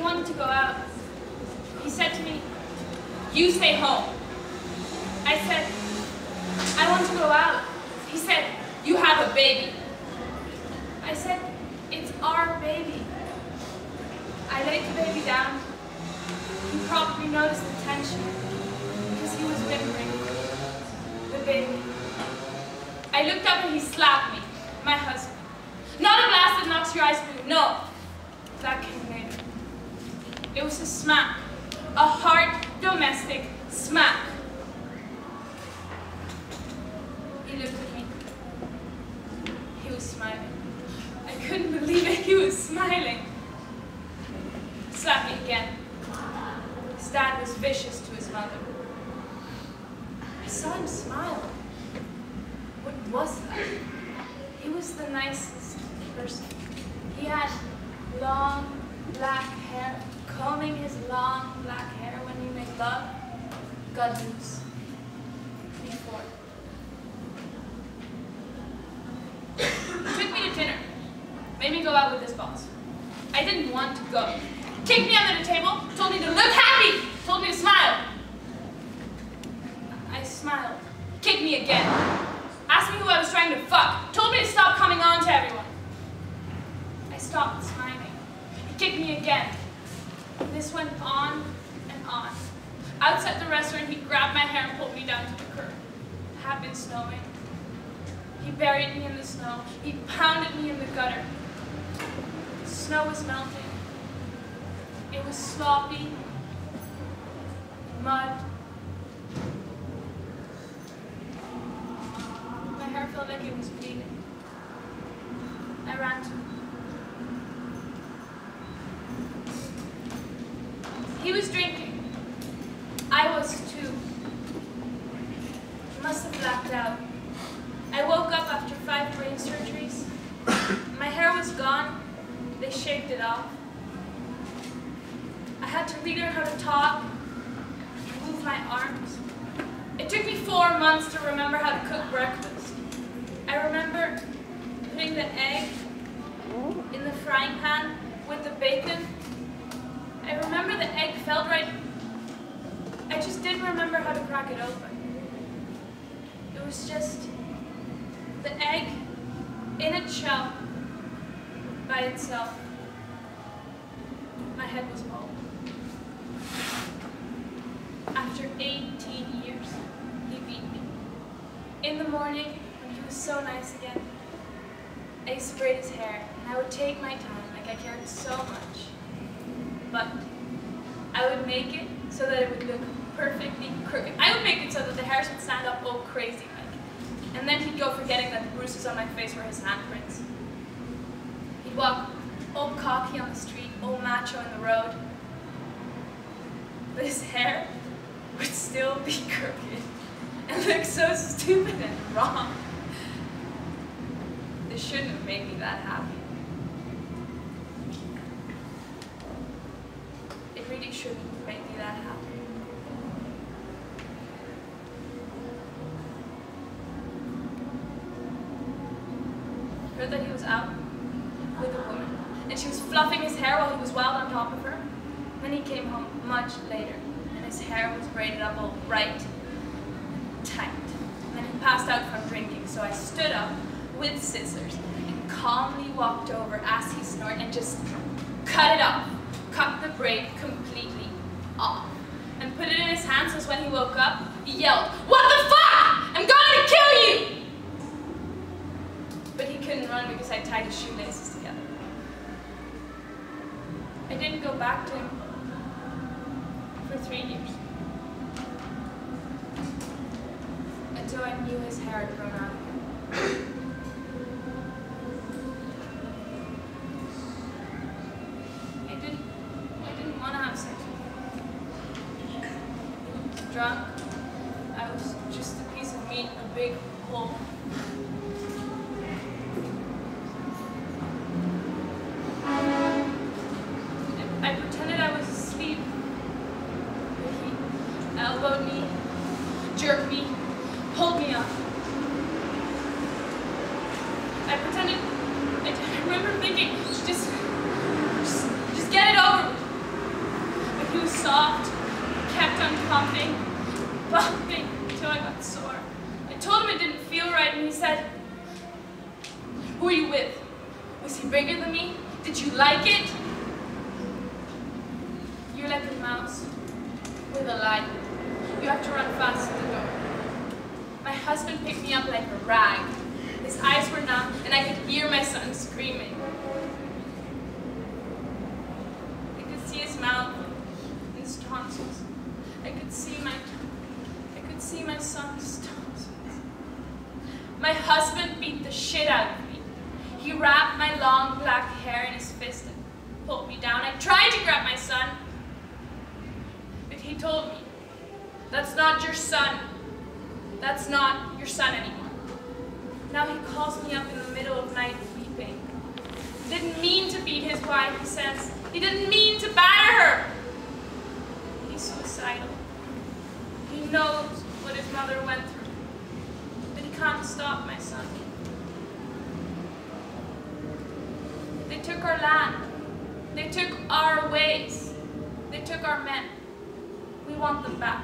wanted to go out. He said to me, "You stay home." I said, "I want to go out." He said, "You have a baby." I said, "It's our baby." I laid the baby down. He probably noticed the tension because he was whimpering. The baby. I looked up and he slapped me, my husband. Not a blast that knocks your eyes blue, no. That came later. It was a smack, a hard domestic smack. He looked at me. He was smiling. I couldn't believe it, he was smiling. Slapped me again. His dad was vicious to his mother. I saw him smile. What was that? He was the nicest person. He had long black hair, combing his long black hair when he made love, got loose. Before. He took me to dinner, made me go out with his boss. I didn't want to go. Kicked me under the table, told me to look happy, told me to smile. I smiled. Kicked me again. Asked me who I was trying to fuck. Told me to stop coming on to everyone. I stopped smiling. He kicked me again. This went on and on. Outside the restaurant, he grabbed my hair and pulled me down to the curb. It had been snowing. He buried me in the snow. He pounded me in the gutter. The snow was melting. It was sloppy. Mud. My hair felt like it was bleeding. I ran to him. He was drinking. I was too. Must have blacked out. I woke up after 5 brain surgeries. My hair was gone. They shaved it off. I had to relearn how to talk, move my arms. It took me 4 months to remember how to cook breakfast. I remember putting the egg in the frying pan with the bacon. I remember the egg felt right. I just didn't remember how to crack it open. It was just the egg in its shell by itself. My head was bald. After 18 years, he beat me. In the morning, when he was so nice again, I used to braid his hair, and I would take my time, like I cared so much. But I would make it so that it would look perfectly crooked. I would make it so that the hairs would stand up all crazy like. And then he'd go forgetting that the bruises on my face were his handprints. He'd walk all cocky on the street, all macho in the road. But his hair would still be crooked and look so stupid and wrong. This shouldn't have made me that happy. It really shouldn't make me that happy. Heard that he was out with a woman, and she was fluffing his hair while he was wild on top of her. Then he came home much later, and his hair was braided up all right and tight. And then he passed out from drinking, so I stood up with scissors and calmly walked over as he snored and just cut it off, cut the braid completely off, and put it in his hand so when he woke up, he yelled, "What the fuck? I'm going to kill you!" But he couldn't run because I tied his shoelaces together. I didn't go back to him for 3 years. Until I knew his hair had grown out again. I didn't want to have sex with him. He was drunk. I was just a piece of meat, a big hole. I pretended I was asleep, but he elbowed me, jerked me, pulled me up. I pretended, I remember thinking, just get it over with. soft, kept on pumping, till I got sore. I told him it didn't feel right, and he said, "Who are you with? Was he bigger than me? Did you like it?" You're like a mouse with a light. You have to run fast to the door. My husband picked me up like a rag. His eyes were numb, and I could hear my son screaming. I could see his mouth, his tonsils. I could see my son's tonsils. My husband beat the shit out of me. He wrapped my long black hair in his fist and pulled me down. I tried to grab my son, but he told me, "That's not your son. That's not your son anymore." Now he calls me up in the middle of the night weeping. He didn't mean to beat his wife, he says. He didn't mean to batter her. He's suicidal. He knows what his mother went through, but he can't stop my son. They took our land. They took our ways. They took our men. We want them back.